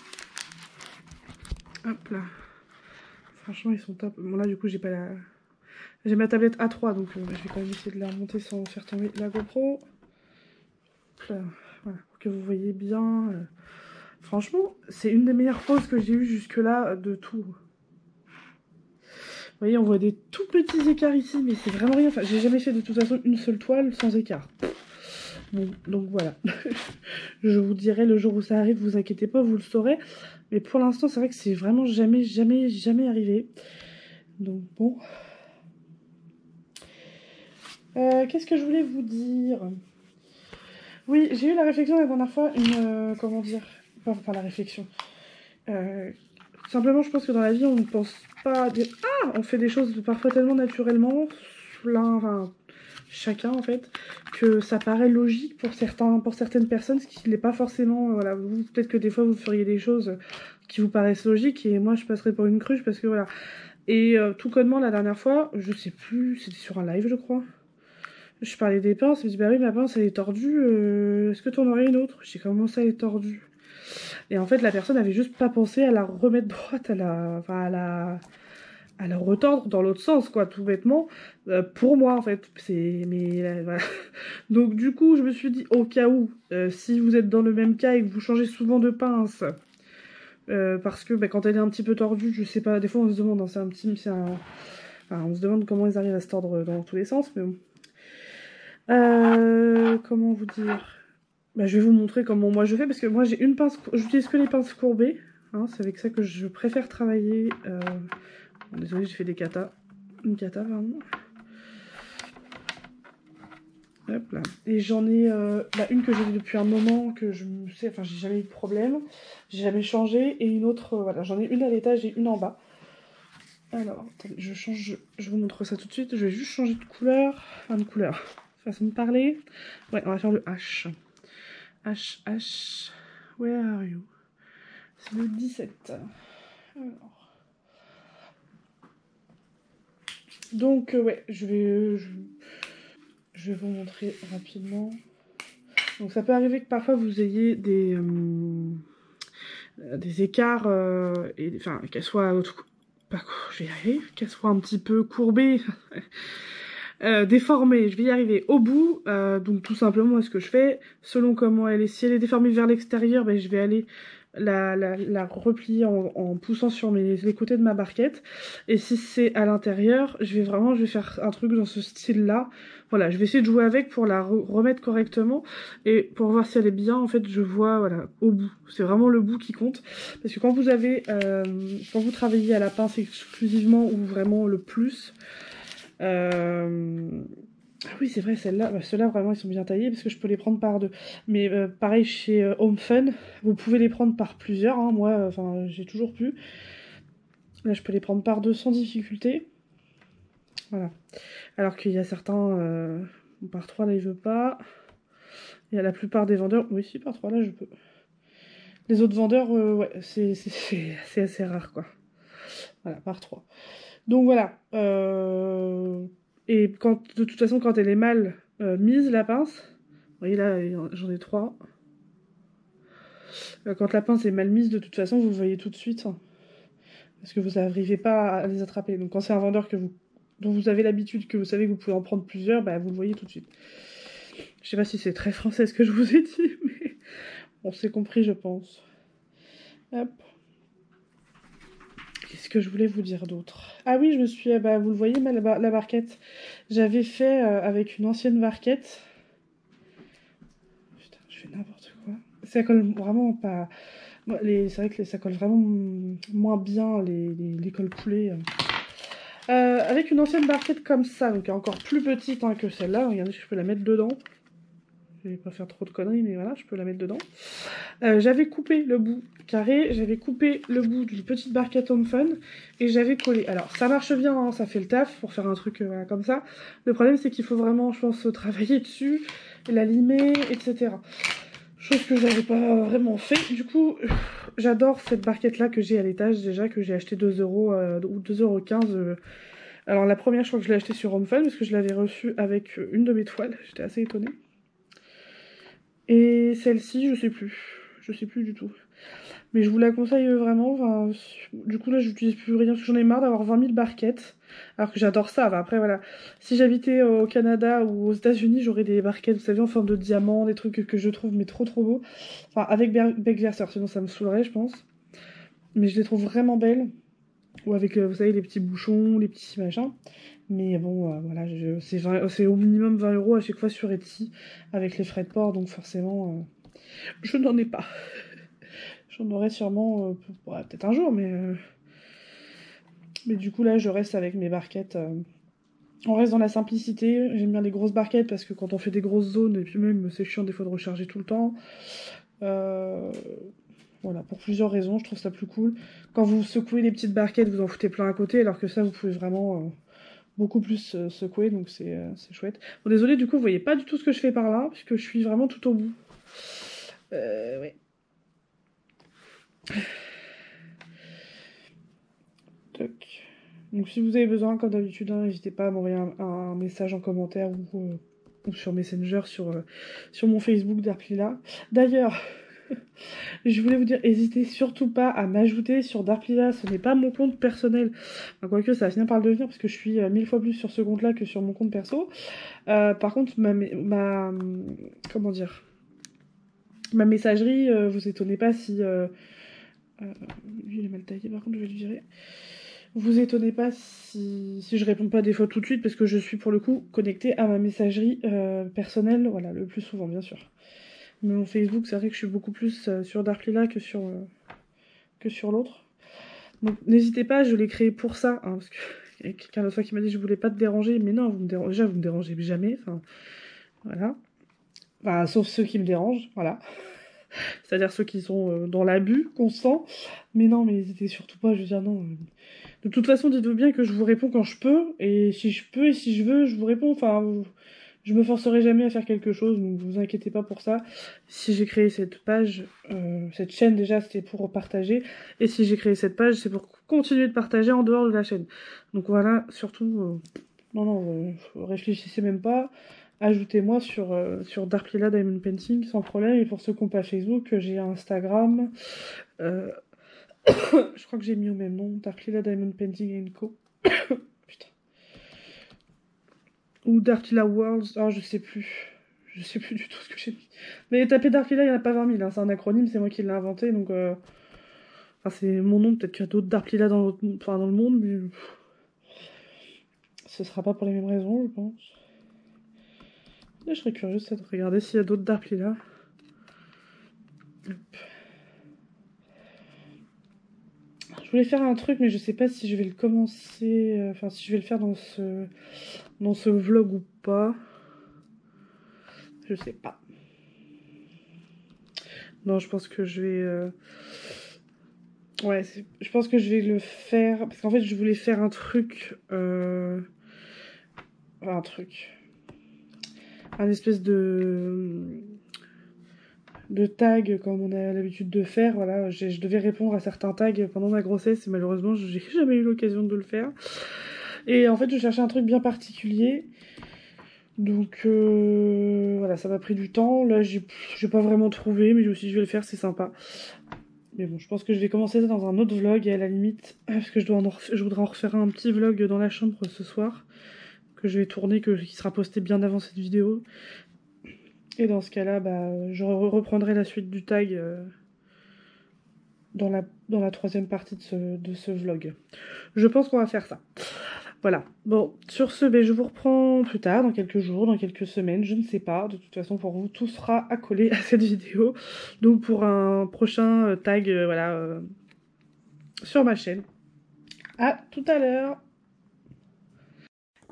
Hop là. Franchement, ils sont top. Bon, là, du coup, j'ai ma tablette A3, donc je vais quand même essayer de la remonter sans faire tomber la GoPro. Hop là. Voilà, pour que vous voyez bien. Franchement, c'est une des meilleures poses que j'ai eues jusque-là de tout. Vous voyez, on voit des tout petits écarts ici, mais c'est vraiment rien. Enfin, j'ai jamais fait de toute façon une seule toile sans écart. Bon, donc voilà. Je vous dirai le jour où ça arrive, vous inquiétez pas, vous le saurez. Mais pour l'instant, c'est vrai que c'est vraiment jamais arrivé. Donc bon. Qu'est-ce que je voulais vous dire? Oui, j'ai eu la réflexion la dernière fois, comment dire? Enfin, la réflexion. Simplement, je pense que dans la vie, on ne pense pas... on fait des choses parfois tellement naturellement, chacun en fait, que ça paraît logique pour certaines personnes, ce qui n'est pas forcément... Voilà, vous, peut-être que des fois, vous feriez des choses qui vous paraissent logiques, et moi, je passerais pour une cruche, parce que voilà. Et tout connement, la dernière fois, je sais plus, c'était sur un live, je crois. Je parlais des pinces, je me dis, bah oui, ma pince, elle est tordue, est-ce que t'en aurais une autre? Je sais comment ça, elle est tordue. Et en fait, la personne avait juste pas pensé à la remettre droite, à la retordre dans l'autre sens, quoi, tout bêtement. Pour moi, en fait. Voilà. Donc, du coup, je me suis dit, au cas où, si vous êtes dans le même cas et que vous changez souvent de pince, parce que quand elle est un petit peu tordue, je sais pas, des fois on se demande, hein, on se demande comment ils arrivent à se tordre dans tous les sens, mais bon. Comment vous dire? Je vais vous montrer comment moi je fais, parce que moi j'ai une pince, j'utilise que les pinces courbées, hein, c'est avec ça que je préfère travailler. Bon, désolé, j'ai fait des katas. Une kata, pardon. Hop là. Et j'en ai une que j'ai depuis un moment, que je sais, enfin j'ai jamais eu de problème, j'ai jamais changé, et une autre, voilà, j'en ai une à l'étage et une en bas. Alors, attendez, je vous montre ça tout de suite, je vais juste changer de couleur, façon de parler. Ouais, on va faire le H. H, where are you? C'est le 17. Alors. Donc, ouais, je vais vous montrer rapidement. Donc, ça peut arriver que parfois vous ayez des écarts, enfin, qu'elles soient... je vais y arriver, qu'elles soient un petit peu courbées. Déformée, je vais y arriver au bout, donc tout simplement moi ce que je fais, selon comment elle est, si elle est déformée vers l'extérieur, je vais aller la replier en poussant sur les côtés de ma barquette, et si c'est à l'intérieur, je vais faire un truc dans ce style là, voilà, je vais essayer de jouer avec pour la remettre correctement, et pour voir si elle est bien, en fait je vois, voilà, au bout, c'est vraiment le bout qui compte, parce que quand vous travaillez à la pince exclusivement, ou vraiment le plus, ah oui, c'est vrai, ceux-là, vraiment, ils sont bien taillés parce que je peux les prendre par deux. Mais pareil, chez Home Fun, vous pouvez les prendre par plusieurs. Hein. Moi, j'ai toujours pu. Là, je peux les prendre par deux sans difficulté. Voilà. Alors qu'il y a certains, par trois, là, ils veulent pas. Il y a la plupart des vendeurs, oui, si, par trois, là, je peux. Les autres vendeurs, ouais, c'est assez rare, quoi. Voilà, par trois. Donc voilà. Et de toute façon, quand elle est mal mise, la pince, vous voyez là, j'en ai trois. Quand la pince est mal mise, de toute façon, vous le voyez tout de suite. Parce que vous n'arrivez pas à les attraper. Donc quand c'est un vendeur dont vous avez l'habitude, que vous savez que vous pouvez en prendre plusieurs, bah, vous le voyez tout de suite. Je sais pas si c'est très français ce que je vous ai dit, mais on s'est compris, je pense. Hop. Qu'est-ce que je voulais vous dire d'autre? Ah oui, je me suis... bah, vous le voyez, la barquette. J'avais fait avec une ancienne barquette. Putain, je fais n'importe quoi. Ça colle vraiment pas... C'est vrai que ça colle vraiment moins bien, les cols poulets. Avec une ancienne barquette comme ça, donc encore plus petite que celle-là. Regardez, je peux la mettre dedans. Je vais pas faire trop de conneries, mais voilà, je peux la mettre dedans. J'avais coupé le bout carré, j'avais coupé le bout d'une petite barquette Home Fun et j'avais collé. Alors, ça marche bien, hein, ça fait le taf pour faire un truc voilà, comme ça. Le problème, c'est qu'il faut vraiment, je pense, travailler dessus, la limer, etc. Chose que j'avais pas vraiment fait. Du coup, j'adore cette barquette-là que j'ai à l'étage déjà, que j'ai acheté 2 € ou 2,15 €. Alors, la première, je crois que je l'ai achetée sur Home Fun parce que je l'avais reçue avec une de mes toiles. J'étais assez étonnée. Et celle-ci, je sais plus. Je sais plus du tout. Mais je vous la conseille vraiment. Enfin, du coup, là, j'utilise plus rien parce que j'en ai marre d'avoir 20 000 barquettes. Alors que j'adore ça. Enfin, après, voilà. Si j'habitais au Canada ou aux États-Unis, j'aurais des barquettes, vous savez, en forme de diamant, des trucs que je trouve mais trop beaux. Enfin, avec bec verseur, sinon ça me saoulerait, je pense. Mais je les trouve vraiment belles. Ou avec, vous savez, les petits bouchons, les petits machins. Mais bon, voilà, c'est au minimum 20 € à chaque fois sur Etsy, avec les frais de port, donc forcément, je n'en ai pas. J'en aurai sûrement, peut-être un jour, mais du coup là, je reste avec mes barquettes. On reste dans la simplicité, j'aime bien les grosses barquettes, parce que quand on fait des grosses zones, et puis même, c'est chiant des fois de recharger tout le temps. Voilà, pour plusieurs raisons, je trouve ça plus cool. Quand vous secouez les petites barquettes, vous en foutez plein à côté, alors que ça, vous pouvez vraiment... beaucoup plus secoué, donc c'est chouette. Bon, désolé, du coup, vous voyez pas du tout ce que je fais par là, puisque je suis vraiment tout au bout. Ouais. Toc. Donc si vous avez besoin, comme d'habitude, n'hésitez pas à m'envoyer un message en commentaire ou sur Messenger, sur mon Facebook Darplila. D'ailleurs, je voulais vous dire, n'hésitez surtout pas à m'ajouter sur Darplila, ce n'est pas mon compte personnel. Enfin, quoique ça va finir par le devenir, parce que je suis 1000 fois plus sur ce compte-là que sur mon compte perso. Par contre, comment dire, ma messagerie, vous étonnez pas si... lui, il est mal taillé, par contre, je vais le virer. Vous étonnez pas si je réponds pas des fois tout de suite, parce que je suis pour le coup connectée à ma messagerie personnelle, voilà, le plus souvent, bien sûr. Mais mon Facebook, c'est vrai que je suis beaucoup plus sur Darplila que sur l'autre. Donc n'hésitez pas, je l'ai créé pour ça, parce que il y a quelqu'un l'autre fois qui m'a dit je voulais pas te déranger, mais non, déjà vous me dérangez jamais, enfin voilà. Enfin, sauf ceux qui me dérangent, voilà. C'est-à-dire ceux qui sont dans l'abus constant. Mais non, mais n'hésitez surtout pas, je veux dire non. De toute façon, dites-vous bien que je vous réponds quand je peux, et si je peux et si je veux, je vous réponds. Enfin, je me forcerai jamais à faire quelque chose, donc vous inquiétez pas pour ça. Si j'ai créé cette page, cette chaîne déjà, c'était pour partager, et si j'ai créé cette page, c'est pour continuer de partager en dehors de la chaîne. Donc voilà, surtout, non, réfléchissez même pas. Ajoutez-moi sur Darplila Diamond Painting sans problème. Et pour ceux qui n'ont pas Facebook, j'ai Instagram. Je crois que j'ai mis au même nom, Darplila Diamond Painting Co. Putain. Ou Darplila Worlds. Oh, je sais plus. Je sais plus du tout ce que j'ai mis. Mais tapez Darplila, il n'y en a pas 20 000. Hein. C'est un acronyme, c'est moi qui l'ai inventé. Donc, enfin, c'est mon nom. Peut-être qu'il y a d'autres Darplila dans le monde, mais ce sera pas pour les mêmes raisons, je pense. Et je serais curieuse de regarder s'il y a d'autres Darplila. Hop. Je voulais faire un truc, mais je sais pas si je vais le commencer, enfin si je vais le faire dans ce vlog ou pas. Je sais pas. Non, je pense que je vais... Ouais, je pense que je vais le faire, parce qu'en fait je voulais faire un truc... Un espèce de tag comme on a l'habitude de faire, voilà, je devais répondre à certains tags pendant ma grossesse et malheureusement j'ai jamais eu l'occasion de le faire. Et en fait je cherchais un truc bien particulier Donc voilà, ça m'a pris du temps. Là, j'ai pas vraiment trouvé, mais je me suis dit, je vais le faire, c'est sympa. Mais bon, je pense que je vais commencer ça dans un autre vlog, et à la limite, parce que je voudrais en refaire un petit vlog dans la chambre ce soir, que je vais tourner, qui sera posté bien avant cette vidéo. Et dans ce cas-là, bah, je reprendrai la suite du tag dans la troisième partie de ce vlog. Je pense qu'on va faire ça. Voilà. Bon, sur ce, ben, je vous reprends plus tard, dans quelques jours, dans quelques semaines, je ne sais pas. De toute façon, pour vous, tout sera accolé à cette vidéo. Donc pour un prochain tag, voilà, sur ma chaîne. À tout à l'heure.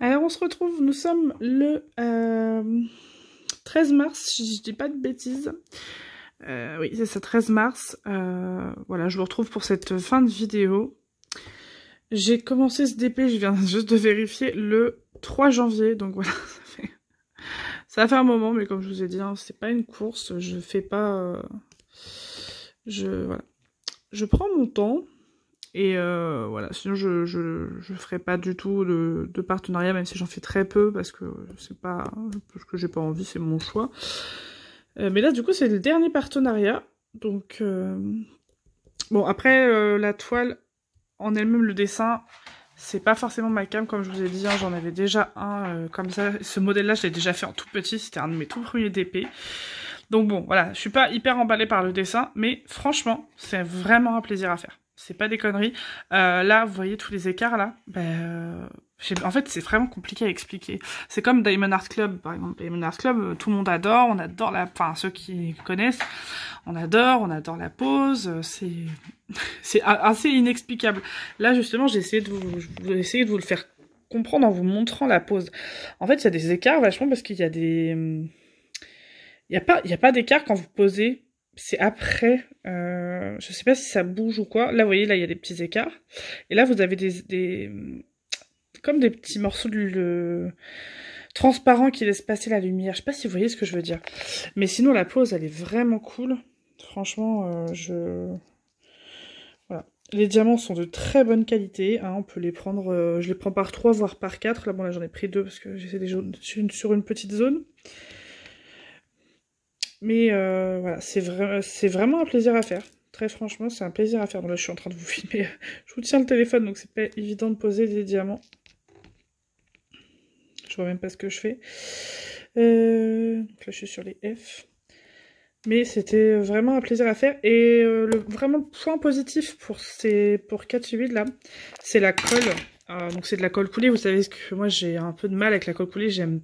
Alors on se retrouve, nous sommes le 13 mars, si je dis pas de bêtises. Oui, c'est ça, 13 mars. Voilà, je vous retrouve pour cette fin de vidéo. J'ai commencé ce DP, je viens juste de vérifier, le 3 janvier. Donc voilà, ça fait un moment, mais comme je vous ai dit, hein, c'est pas une course. Je fais pas... Voilà. Je prends mon temps. Et voilà, sinon je ferai pas du tout de partenariat, même si j'en fais très peu, parce que c'est pas... parce que j'ai pas envie, c'est mon choix. Mais là, du coup, c'est le dernier partenariat. Donc, bon, après, la toile, en elle-même, le dessin, c'est pas forcément ma came, comme je vous ai dit, hein, j'en avais déjà un comme ça. Ce modèle-là, je l'ai déjà fait en tout petit, c'était un de mes tout premiers DP. Donc bon, voilà, je suis pas hyper emballée par le dessin, mais franchement, c'est vraiment un plaisir à faire. C'est pas des conneries. Là, vous voyez tous les écarts, là, en fait, c'est vraiment compliqué à expliquer. C'est comme Diamond Art Club, par exemple. Diamond Art Club, tout le monde adore, on adore enfin, ceux qui connaissent, on adore la pose, c'est assez inexplicable. Là, justement, j'ai essayé de vous le faire comprendre en vous montrant la pose. En fait, il y a des écarts vachement parce qu'il y a des... Il y a pas d'écart quand vous posez, c'est après, je sais pas si ça bouge ou quoi. Là, vous voyez, là, il y a des petits écarts. Et là, vous avez comme des petits morceaux transparents qui laissent passer la lumière. Je sais pas si vous voyez ce que je veux dire. Mais sinon, la pose, elle est vraiment cool. Franchement, voilà. Les diamants sont de très bonne qualité, hein, on peut les prendre, je les prends par 3 voire par 4. Là, bon, là, j'en ai pris 2 parce que j'essaie sur une petite zone. Mais voilà, c'est vraiment un plaisir à faire. Très franchement, c'est un plaisir à faire. Bon, là, je suis en train de vous filmer. Je vous tiens le téléphone, donc c'est pas évident de poser des diamants. Je vois même pas ce que je fais. Donc là, je suis sur les F. Mais c'était vraiment un plaisir à faire. Et vraiment, le point positif pour 4 8 là, c'est la colle. Donc c'est de la colle coulée. Vous savez que moi, j'ai un peu de mal avec la colle coulée. J'aime...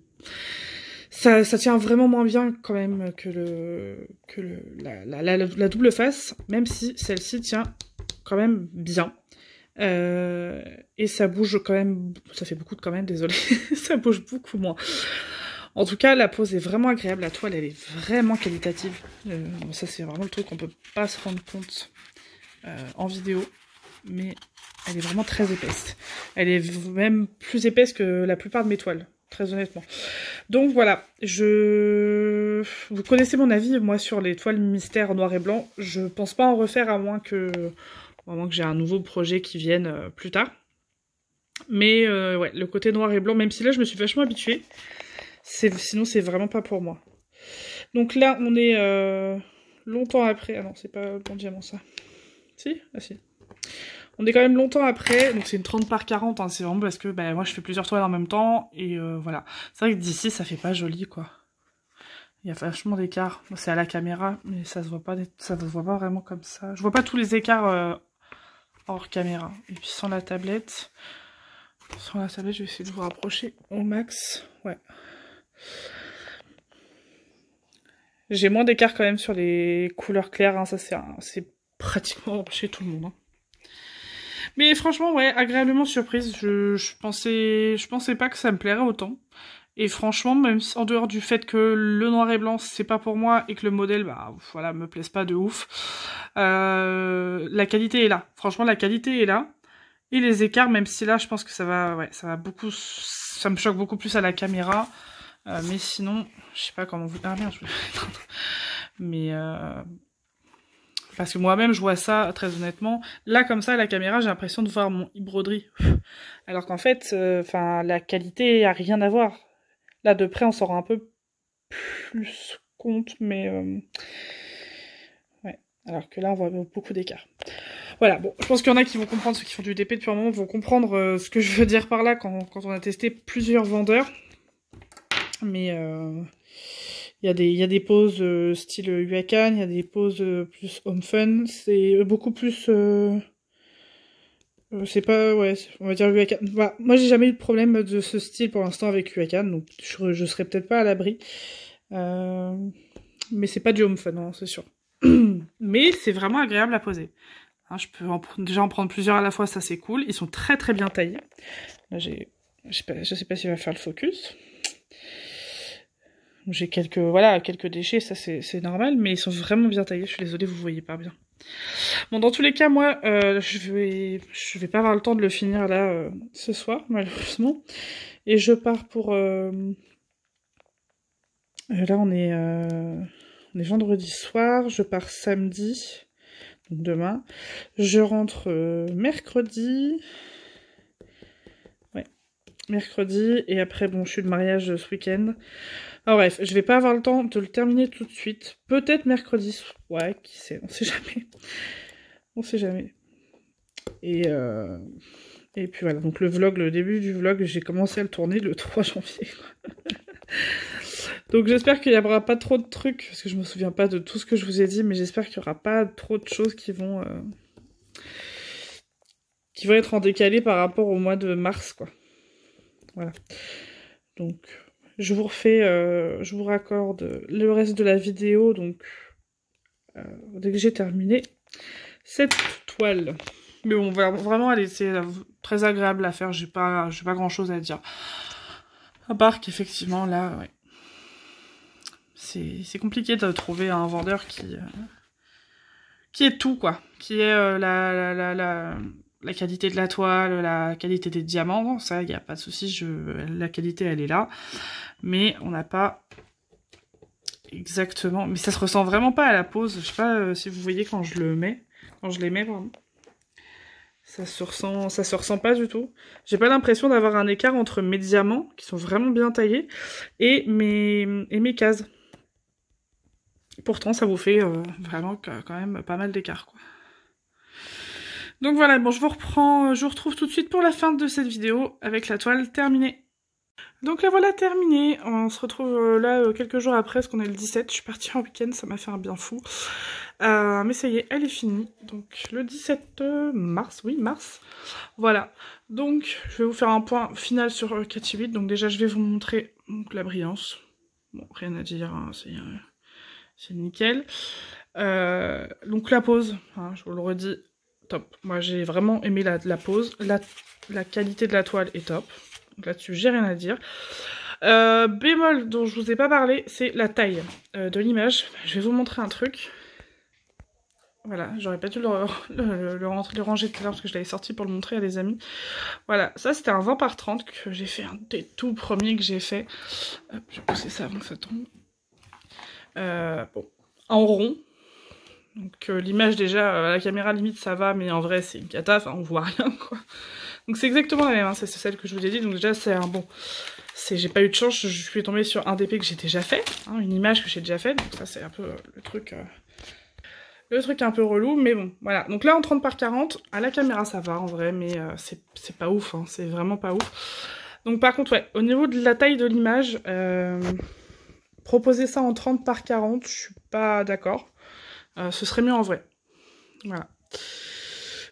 Ça tient vraiment moins bien quand même que la double face, même si celle-ci tient quand même bien. Et ça bouge quand même, ça fait beaucoup de quand même, désolé, ça bouge beaucoup moins. En tout cas, la pose est vraiment agréable, la toile elle est vraiment qualitative. Bon, ça c'est vraiment le truc qu'on peut pas se rendre compte en vidéo, mais elle est vraiment très épaisse. Elle est même plus épaisse que la plupart de mes toiles. Très honnêtement. Donc voilà, vous connaissez mon avis, moi, sur les toiles mystères noir et blanc. Je pense pas en refaire à moins que j'ai un nouveau projet qui vienne plus tard. Mais ouais, le côté noir et blanc, même si là, je me suis vachement habituée, sinon, c'est vraiment pas pour moi. Donc là, on est longtemps après... Ah non, c'est pas le bon diamant, ça. Si ? Ah si. On est quand même longtemps après, donc c'est une 30 par 40, hein, c'est vraiment parce que moi je fais plusieurs toiles en même temps, et voilà. C'est vrai que d'ici ça fait pas joli quoi. Il y a vachement d'écart, c'est à la caméra, mais ça se voit pas vraiment comme ça. Je vois pas tous les écarts hors caméra. Et puis sans la tablette, je vais essayer de vous rapprocher au max, ouais. J'ai moins d'écart quand même sur les couleurs claires, hein, ça c'est pratiquement chez tout le monde. Hein. Mais franchement, ouais, agréablement surprise. Je pensais pas que ça me plairait autant. Et franchement, même en dehors du fait que le noir et blanc, c'est pas pour moi, et que le modèle, voilà, me plaise pas de ouf, la qualité est là. Franchement, la qualité est là. Et les écarts, même si là, je pense que ça va beaucoup, ça me choque beaucoup plus à la caméra. Mais sinon, je sais pas comment vous... Ah merde, je vais... Mais... Parce que moi-même, je vois ça, très honnêtement. Là, comme ça, à la caméra, j'ai l'impression de voir mon broderie. Alors qu'en fait, la qualité a rien à voir. Là, de près, on s'en rend un peu plus compte, mais... ouais, alors que là, on voit beaucoup d'écart. Voilà, bon, je pense qu'il y en a qui vont comprendre, ceux qui font du DP depuis un moment, vont comprendre ce que je veux dire par là quand on a testé plusieurs vendeurs. Mais il y a des poses style Huacan, il y a des poses plus home fun, c'est beaucoup plus... c'est pas, ouais, on va dire Huacan. Voilà. Moi, j'ai jamais eu de problème de ce style pour l'instant avec Huacan, donc je serai peut-être pas à l'abri. Mais c'est pas du home fun, hein, c'est sûr. Mais c'est vraiment agréable à poser. Hein, je peux déjà en prendre plusieurs à la fois, ça c'est cool. Ils sont très très bien taillés. Là, je sais pas s'il va faire le focus. J'ai quelques déchets, ça c'est normal, mais ils sont vraiment bien taillés. Je suis désolée, vous voyez pas bien. Bon, dans tous les cas, moi, je vais pas avoir le temps de le finir là ce soir, malheureusement. Et je pars pour... là, on est vendredi soir, je pars samedi, donc demain. Je rentre mercredi. Ouais, mercredi. Et après, bon, je suis de mariage ce week-end. Alors bref, je vais pas avoir le temps de le terminer tout de suite. Peut-être mercredi. Ouais, qui sait, on sait jamais. On sait jamais. Et puis voilà, donc le début du vlog, j'ai commencé à le tourner le 3 janvier. Donc j'espère qu'il n'y aura pas trop de trucs, parce que je me souviens pas de tout ce que je vous ai dit, mais j'espère qu'il n'y aura pas trop de choses qui vont être en décalé par rapport au mois de mars, quoi. Voilà. Donc, je vous refais, je vous raccorde le reste de la vidéo, donc dès que j'ai terminé cette toile. Mais bon, vraiment, elle c'est très agréable à faire, j'ai pas grand chose à dire. À part qu'effectivement, là, ouais. C'est compliqué de trouver un vendeur qui est tout, quoi. Qui est la qualité de la toile, la qualité des diamants, ça, il n'y a pas de souci, la qualité, elle est là. Mais on n'a pas exactement... Mais ça se ressent vraiment pas à la pose. Je sais pas si vous voyez quand je les mets, pardon. Ça se ressent pas du tout. J'ai pas l'impression d'avoir un écart entre mes diamants, qui sont vraiment bien taillés, et mes cases. Pourtant, ça vous fait vraiment quand même pas mal d'écart, quoi. Donc voilà, bon, je vous retrouve tout de suite pour la fin de cette vidéo avec la toile terminée. Donc la voilà terminée, on se retrouve là quelques jours après, parce qu'on est le 17, je suis partie en week-end, ça m'a fait un bien fou. Mais ça y est, elle est finie, donc le 17 mars, oui, mars, voilà. Donc je vais vous faire un point final sur Cathy 8, donc déjà je vais vous montrer donc, la brillance. Bon, rien à dire, hein, c'est nickel. Donc la pose, hein, je vous le redis, top. Moi j'ai vraiment aimé la pose, la qualité de la toile est top. Donc là-dessus j'ai rien à dire. Bémol dont je vous ai pas parlé, c'est la taille de l'image. Je vais vous montrer un truc. Voilà, j'aurais pas dû le ranger tout à l'heure parce que je l'avais sorti pour le montrer à des amis. Voilà, ça c'était un 20 par 30 que j'ai fait, un des tout premiers que j'ai fait. Hop, je vais pousser ça avant que ça tombe. Bon, en rond. Donc l'image déjà, la caméra limite ça va, mais en vrai c'est une cata, enfin on voit rien quoi. Donc c'est exactement la même, hein, c'est celle que je vous ai dit, donc déjà c'est un bon. J'ai pas eu de chance, je suis tombée sur un DP que j'ai déjà fait, hein, une image que j'ai déjà faite, donc ça c'est un peu le truc un peu relou, mais bon, voilà. Donc là en 30 par 40, à la caméra ça va en vrai, mais c'est pas ouf, hein, c'est vraiment pas ouf. Donc par contre ouais, au niveau de la taille de l'image, proposer ça en 30 par 40, je suis pas d'accord. Ce serait mieux en vrai. Voilà.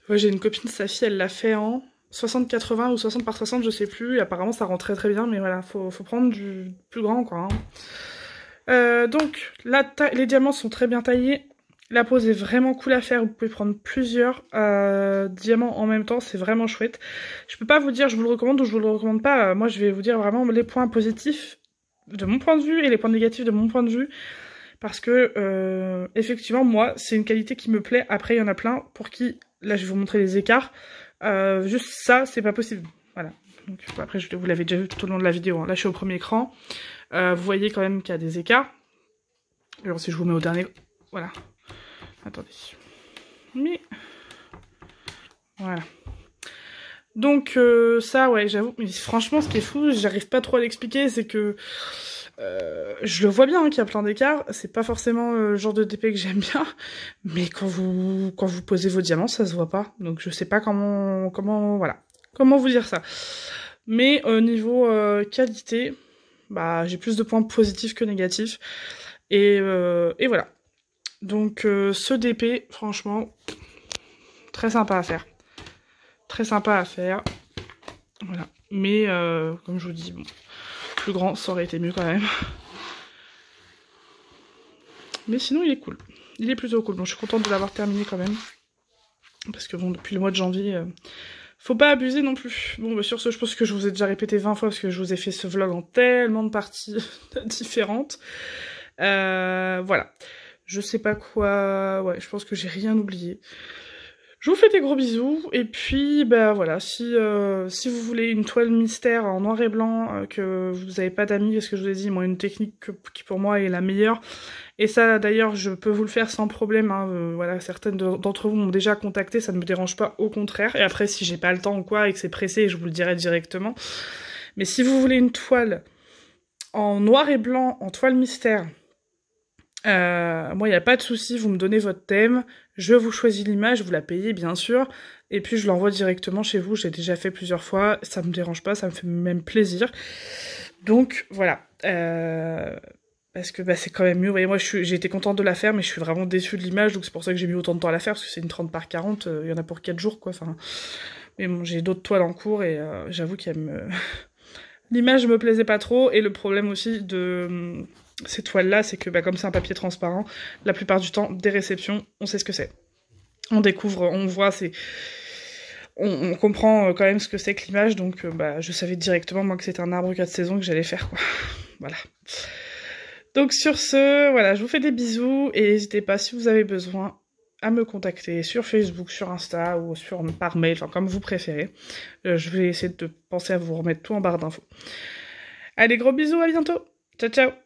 Ouais, j'ai une copine, sa fille, elle l'a fait en 60-80 ou 60 par 60, je sais plus. Et apparemment, ça rend très très bien, mais voilà, faut prendre du plus grand, quoi. Hein. Donc, les diamants sont très bien taillés. La pose est vraiment cool à faire. Vous pouvez prendre plusieurs diamants en même temps, c'est vraiment chouette. Je peux pas vous dire je vous le recommande ou je vous le recommande pas. Moi, je vais vous dire vraiment les points positifs de mon point de vue et les points négatifs de mon point de vue. Parce que, effectivement, moi, c'est une qualité qui me plaît. Après, il y en a plein pour qui, là, je vais vous montrer les écarts. Juste ça, c'est pas possible. Voilà. Donc, après, vous l'avez déjà vu tout au long de la vidéo. Hein. Là, je suis au premier écran. Vous voyez quand même qu'il y a des écarts. Alors, si je vous mets au dernier... Voilà. Attendez. Mais... Voilà. Donc ça, ouais, j'avoue, mais franchement, ce qui est fou, j'arrive pas trop à l'expliquer, c'est que je le vois bien, hein, qu'il y a plein d'écarts, c'est pas forcément le genre de DP que j'aime bien, mais quand vous posez vos diamants, ça se voit pas, donc je sais pas voilà, comment vous dire ça. Mais au niveau qualité, bah j'ai plus de points positifs que négatifs, et voilà. Donc ce DP, franchement, très sympa à faire. Très sympa à faire. Voilà. Mais comme je vous dis, bon, plus grand, ça aurait été mieux quand même. Mais sinon, il est cool. Il est plutôt cool. Donc je suis contente de l'avoir terminé quand même. Parce que bon, depuis le mois de janvier, faut pas abuser non plus. Bon, bah, sur ce, je pense que je vous ai déjà répété 20 fois parce que je vous ai fait ce vlog en tellement de parties différentes. Voilà. Je sais pas quoi... Ouais, je pense que j'ai rien oublié. Je vous fais des gros bisous, et puis bah voilà, si vous voulez une toile mystère en noir et blanc, que vous n'avez pas d'amis, parce que je vous ai dit, moi une technique qui pour moi est la meilleure, et ça d'ailleurs je peux vous le faire sans problème, hein, voilà, certaines d'entre vous m'ont déjà contacté, ça ne me dérange pas, au contraire, et après si j'ai pas le temps ou quoi, et que c'est pressé, je vous le dirai directement. Mais si vous voulez une toile en noir et blanc, en toile mystère, moi, il n'y a pas de souci, vous me donnez votre thème, je vous choisis l'image, vous la payez bien sûr, et puis je l'envoie directement chez vous, j'ai déjà fait plusieurs fois, ça me dérange pas, ça me fait même plaisir. Donc voilà, parce que bah, c'est quand même mieux, vous voyez, moi j'ai été contente de la faire, mais je suis vraiment déçue de l'image, donc c'est pour ça que j'ai mis autant de temps à la faire, parce que c'est une 30 par 40, il y en a pour 4 jours quoi, enfin... Mais bon, j'ai d'autres toiles en cours, et j'avoue qu'elle me... L'image me plaisait pas trop, et le problème aussi de ces toiles-là, c'est que bah, comme c'est un papier transparent, la plupart du temps, des réceptions, on sait ce que c'est. On découvre, on voit, on comprend quand même ce que c'est que l'image, donc bah, je savais directement, moi, que c'était un arbre 4 saisons que j'allais faire, quoi. Voilà. Donc sur ce, voilà, je vous fais des bisous, et n'hésitez pas, si vous avez besoin, à me contacter sur Facebook, sur Insta, ou par mail, enfin comme vous préférez. Je vais essayer de penser à vous remettre tout en barre d'infos. Allez, gros bisous, à bientôt. Ciao, ciao.